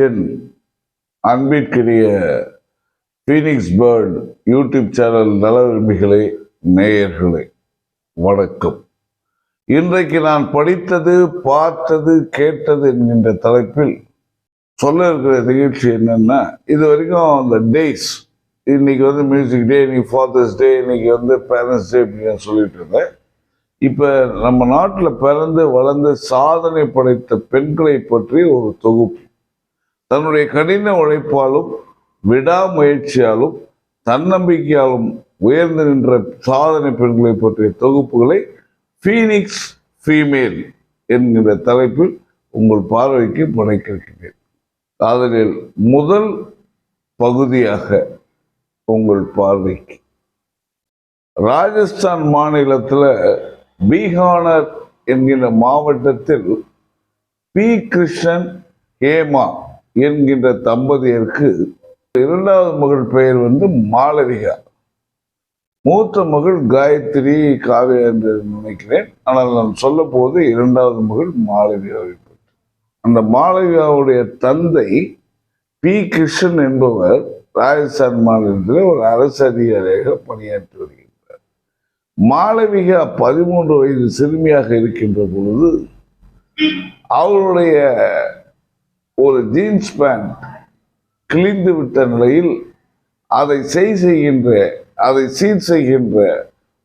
என் அன்பிற்கினிய Phoenix bird YouTube channel நல விரும்பிகளே, நேயர்களே, வணக்கம். இன்றைக்கு நான் படித்தது, பார்த்தது, கேட்டது என்கின்ற தலைப்பில் சொல்ல இருக்கிற நிகழ்ச்சி என்னன்னா, இது வரைக்கும் அந்த டேஸ், இன்னைக்கு மியூசிக் டே, இன்னைக்கு ஃபாதர்ஸ் டே, இன்னைக்கு பேரண்ட்ஸ் டே அப்படின்னு சொல்லிட்டு இருந்தேன். இப்ப நம்ம நாட்டில் பிறந்து வளர்ந்து சாதனை படைத்த பெண்களை பற்றி ஒரு தொகுப்பு, தன்னுடைய கடின உழைப்பாலும் விடாமுயற்சியாலும் தன்னம்பிக்கையாலும் உயர்ந்து நின்ற சாதனை பெண்களை பற்றிய தொகுப்புகளை ஃபீனிக்ஸ் ஃபீமேல் என்கிற தலைப்பில் உங்கள் பார்வைக்கு படைக்கின்றேன். அதனில் முதல் பகுதியாக உங்கள் பார்வைக்கு, ராஜஸ்தான் மாநிலத்தில் பீகானர் என்கின்ற மாவட்டத்தில் பி. கிருஷ்ணன், ஹேமா என்கின்ற தம்பதியருக்கு இரண்டாவது மகள் பெயர் மாளவிகா, மூத்த மகள் காயத்ரி, காவியா என்று நினைக்கிறேன். ஆனால் நான் சொல்ல போது இரண்டாவது மகள் மாளவிகாவை பற்றி. அந்த மாளவிகாவுடைய தந்தை பி. கிருஷ்ணன் என்பவர் ராஜஸ்தான் மாநிலத்தில் ஒரு அரசு அதிகாரியாக பணியாற்றி வருகிறார். மாளவிகா 13 வயது சிறுமியாக இருக்கின்ற பொழுது அவருடைய ஒரு ஜீன்ஸ் பேண்ட் கிழிந்து விட்ட நிலையில் அதை சீர் செய்கின்ற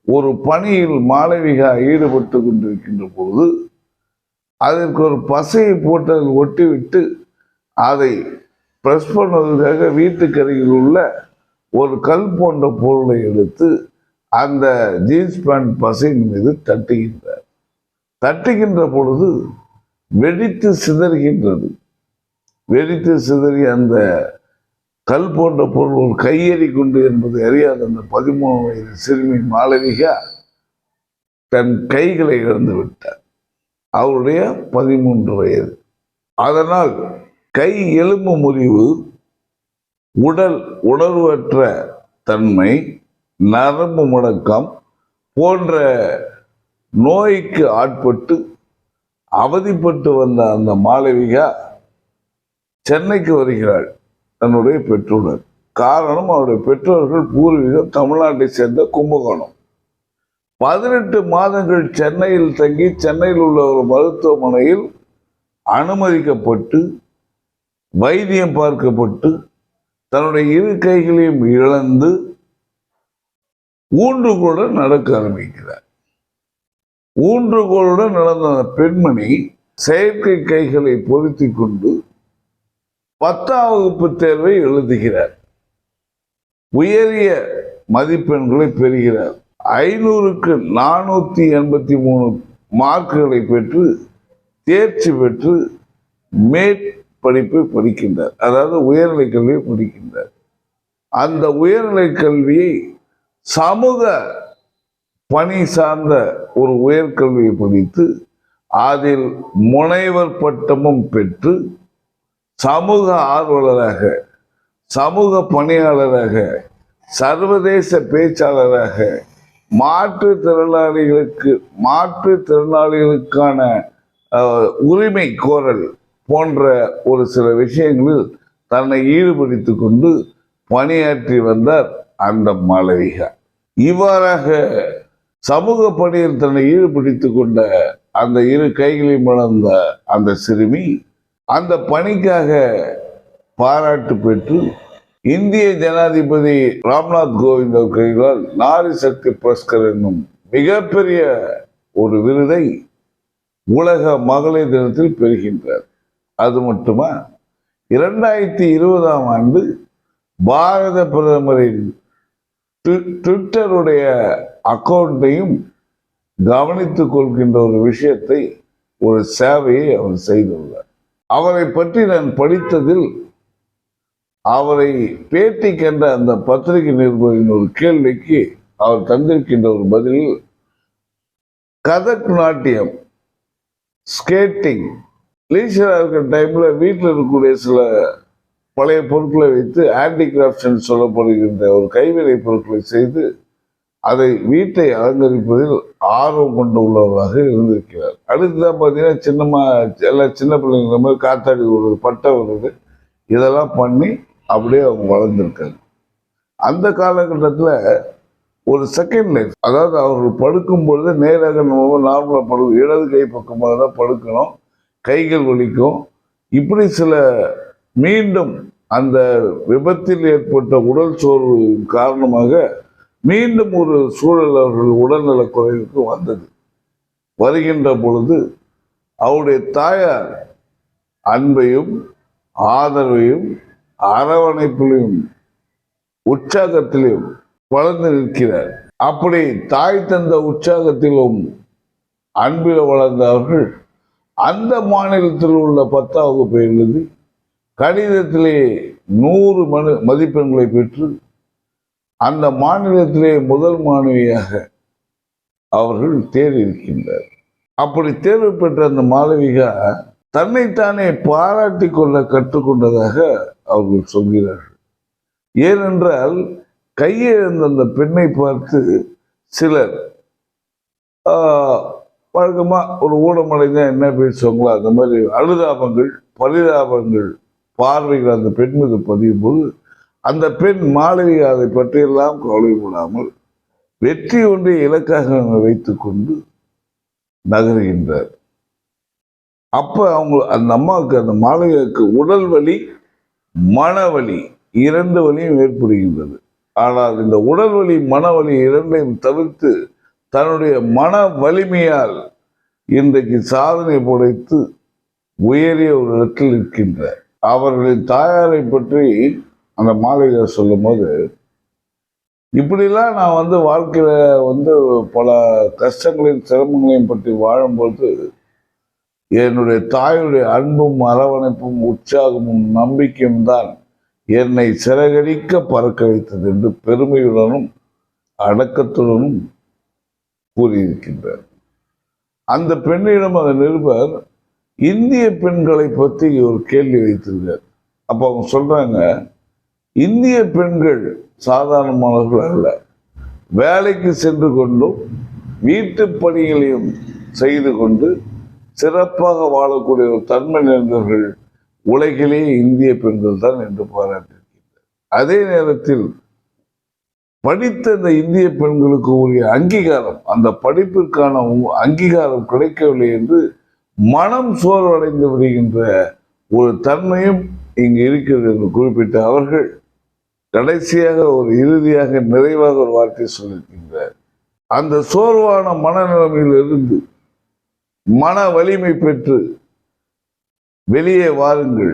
ஒரு பணியில் மாளவிகா ஈடுபட்டு கொண்டிருக்கின்ற பொழுது அதற்கு ஒரு பசையை போட்டு அதில் ஒட்டிவிட்டு அதை பிரஸ் பண்ணுவதற்காக வீட்டுக்கரையில் உள்ள ஒரு கல் போன்ற பொருளை எடுத்து அந்த ஜீன்ஸ் பேண்ட் பசையின் மீது தட்டுகின்ற பொழுது வெடித்து சிதறி அந்த கல் போன்ற பொருள் ஒரு கையெறி கொண்டு என்பதை அறியாத அந்த 13 வயது சிறுமி மாளவிகா தன் கைகளை இழந்து விட்டார். அவருடைய 13 வயது. அதனால் கை எலும்பு முறிவு, உடல் உணர்வற்ற தன்மை, நரம்பு முடக்கம் போன்ற நோய்க்கு ஆட்பட்டு அவதிப்பட்டு வந்த அந்த மாளவிகா சென்னைக்கு வருகிறாள் தன்னுடைய பெற்றோர். காரணம், அவருடைய பெற்றோர்கள் பூர்வீகம் தமிழ்நாட்டை சேர்ந்த கும்பகோணம். 18 மாதங்கள் சென்னையில் தங்கி சென்னையில் உள்ள ஒரு மருத்துவமனையில் அனுமதிக்கப்பட்டு வைத்தியம் பார்க்கப்பட்டு தன்னுடைய இரு கைகளையும் இழந்து ஊன்றுகோலுடன் நடக்க ஆரம்பிக்கிறார். ஊன்றுகோலுடன் நடந்த அந்த பெண்மணி செயற்கை கைகளை பொருத்தி கொண்டு 10ஆம் வகுப்பு தேர்வை எழுதுகிறார். உயரிய மதிப்பெண்களை பெறுகிறார். 500க்கு 483 மார்க்குகளை பெற்று தேர்ச்சி பெற்று மேற்படிப்பை படிக்கின்றார். அதாவது உயர்நிலை கல்வியை படிக்கின்றார். அந்த உயர்நிலை கல்வியை சமூக பணி சார்ந்த ஒரு உயர்கல்வியை படித்து அதில் முனைவர் பட்டமும் பெற்று சமூக ஆர்வலராக, சமூக பணியாளராக, சர்வதேச பேச்சாளராக, மாற்றுத்திறனாளிகளுக்கான உரிமை கோரல் போன்ற ஒரு சில விஷயங்களில் தன்னை ஈடுபடுத்திக் கொண்டு பணியாற்றி வந்தார் அந்த மாளவிகா. இவ்வாறாக சமூக பணியில் தன்னை ஈடுபடுத்திக் கொண்ட அந்த இரு கைகளையும் இழந்த அந்த சிறுமி அந்த பணிக்காக பாராட்டு பெற்று இந்திய ஜனாதிபதி ராம்நாத் கோவிந்த் அவர்களால் நாரி சக்தி புரஸ்கர் என்னும் மிகப்பெரிய ஒரு விருதை உலக மகளிர் தினத்தில் பெறுகின்றார். அது மட்டுமா, 2020ஆம் ஆண்டு பாரத பிரதமரின் ட்விட்டருடைய அக்கௌண்ட்டையும் கவனித்துக் கொள்கின்ற ஒரு விஷயத்தை, ஒரு சேவையை அவர் செய்துள்ளார். அவரை பற்றி நான் படித்ததில், அவரை பேட்டி கண்ட அந்த பத்திரிகை நிருபரின் ஒரு கேள்விக்கு அவர் தந்திருக்கின்ற ஒரு பதிலில், கதக் நாட்டியம், ஸ்கேட்டிங், லீஷராக இருக்கிற டைம்ல வீட்டில் இருக்கக்கூடிய சில பழைய பொருட்களை வைத்து ஹேண்டிகிராஃப்ட்ஸ் சொல்லப்படுகின்ற ஒரு கைவினை பொருட்களை செய்து அதை வீட்டை அலங்கரிப்பதில் ஆர்வம் கொண்டு உள்ளவராக இருந்திருக்கிறார். அடுத்துதான் பார்த்தீங்கன்னா, சின்ன பிள்ளைங்கிற மாதிரி காத்தாடி வருது, பட்டை வருது, இதெல்லாம் பண்ணி அப்படியே அவங்க வளர்ந்துருக்காங்க. அந்த காலகட்டத்தில் ஒரு செகண்ட் லைஃப், அதாவது அவர்கள் படுக்கும் பொழுது நேராக நம்ம நார்மலாக படுக்கும், இடது கை பக்கமாக தான் படுக்கணும், கைகள் வலிக்கும். இப்படி சில மீண்டும் அந்த விபத்தில் ஏற்பட்ட உடல் சோர்வு காரணமாக மீண்டும் ஒரு சூழல் அவர்கள் உடல்நல குறைவுக்கு வந்தது. வருகின்ற பொழுது அவருடைய தாயார் அன்பையும் ஆதரவையும் அரவணைப்பிலையும் உற்சாகத்திலும் வளர்ந்து நிற்கிறார். அப்படி தாய் தந்த உற்சாகத்திலும் அன்பில் வளர்ந்த அவர்கள் அந்த மாநிலத்தில் உள்ள 10ஆம் வகுப்பை எழுதி கணிதத்திலே 100 மதிப்பெண்களை பெற்று அந்த மாநிலத்திலே முதல் மாணவியாக அவர்கள் தேர்ந்திருக்கின்றார். அப்படி தேர்வு பெற்ற அந்த மாளவிகா தன்னைத்தானே பாராட்டி கொள்ள கற்றுக்கொண்டதாக அவர்கள் சொல்கிறார்கள். ஏனென்றால் கையிழந்த அந்த பெண்ணை பார்த்து சிலர் வழக்கமா ஒரு ஊடமடைந்த என்ன பேசுவாங்களோ அந்த மாதிரி அனுதாபங்கள் பரிதாபங்கள் பார்வைகள் அந்த பெண் மீது பதியும் போது அந்த பெண் மாளவிகா அதை பற்றியெல்லாம் கவலைப்படாமல் வெற்றி ஒன்றை இலக்காக வைத்துக் கொண்டு நகர்கின்றார். அப்ப அவங்க அந்த அம்மாவுக்கு, அந்த மாளவிகாவுக்கு உடல் வலி மனவலி 2 வலியும் ஏற்படுகின்றது. ஆனால் இந்த உடல் வலி மனவலி 2ஐயும் தவிர்த்து தன்னுடைய மன வலிமையால் இன்றைக்கு சாதனை படைத்து உயரிய ஒரு இடத்தில் இருக்கின்றார். அவர்களின் தாயாரை பற்றி அந்த மாளவிகா சொல்லும் போது, இப்படிலாம் நான் வாழ்க்கையில பல கஷ்டங்களையும் சிரமங்களையும் பற்றி வாழும்போது என்னுடைய தாயுடைய அன்பும் அரவணைப்பும் உற்சாகமும் நம்பிக்கையும் தான் என்னை சிறகடிக்க பறக்க வைத்தது என்று பெருமையுடனும் அடக்கத்துடனும் கூறியிருக்கின்றார். அந்த பெண்ணிடம் அந்த நிருபர் இந்திய பெண்களை பற்றி ஒரு கேள்வி வைத்திருக்கார். அப்ப அவங்க சொல்றாங்க, இந்திய பெண்கள் சாதாரணமானவர்கள் அல்ல, வேலைக்கு சென்று கொண்டும் வீட்டு பணிகளையும் செய்து கொண்டு சிறப்பாக வாழக்கூடிய ஒரு தன்மை நிறைந்தவர்கள் உலகிலே இந்திய பெண்கள் தான் என்று பாராட்டியிருக்கின்றனர். அதே நேரத்தில் படித்த இந்த இந்திய பெண்களுக்கு உரிய அங்கீகாரம், அந்த படிப்பிற்கான அங்கீகாரம் கிடைக்கவில்லை என்று மனம் சோர்வடைந்து விடுகின்ற ஒரு தன்மையும் இங்கு இருக்கிறது என்று குறிப்பிட்ட அவர்கள் கடைசியாக ஒரு இறுதியாக நிறைவாக ஒரு வார்த்தை சொல்லியிருக்கின்றார். அந்த சோர்வான மனநிலைமையிலிருந்து மன வலிமை பெற்று வெளியே வாருங்கள்,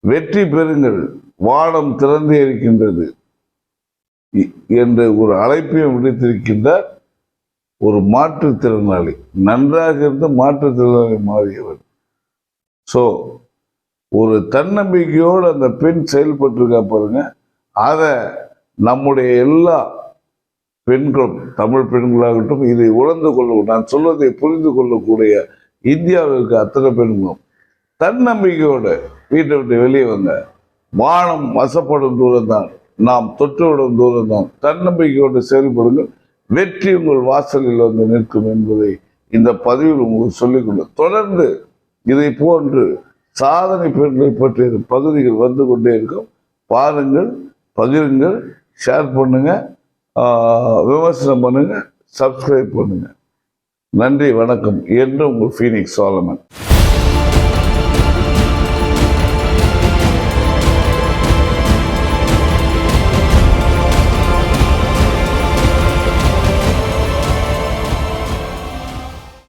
வெற்றி பெறுங்கள், வானம் திறந்தே இருக்கின்றது என்ற ஒரு அழைப்பையும் விடுத்திருக்கின்றார். ஒரு மாற்றுத்திறனாளி, நன்றாக இருந்து மாற்றுத்திறனாளி மாறியவர். ஸோ ஒரு தன்னம்பிக்கையோடு அந்த பெண் செயல்பட்டிருக்கா பாருங்க. அதை நம்முடைய எல்லா பெண்களும், தமிழ் பெண்களாகட்டும், இதை உணர்ந்து கொள்ள, நான் சொல்வதை புரிந்து கொள்ளக்கூடிய இந்தியாவில் இருக்க அத்தனை பெண்களும் தன்னம்பிக்கையோடு வீட்டை விட்டு வெளியே வந்த, வானம் வசப்படும் தூரம் தான், நாம் தொற்றுவிடும் தூரம் தான், தன்னம்பிக்கையோடு செயல்படுங்கள், வெற்றி உங்கள் வாசலில் வந்து நிற்கும் என்பதை இந்த பதிவில் உங்களுக்கு சொல்லிக்கொண்டு தொடர்ந்து இதை போன்று சாதனை பெண்களை பற்றிய பகுதிகள் வந்து கொண்டே இருக்கும். பாருங்கள், பகிருங்கள், ஷேர் பண்ணுங்க, விமர்சனம் பண்ணுங்க, சப்ஸ்கிரைப் பண்ணுங்க. நன்றி, வணக்கம் என்று உங்கள் ஃபீனிக்ஸ் சாலமன்.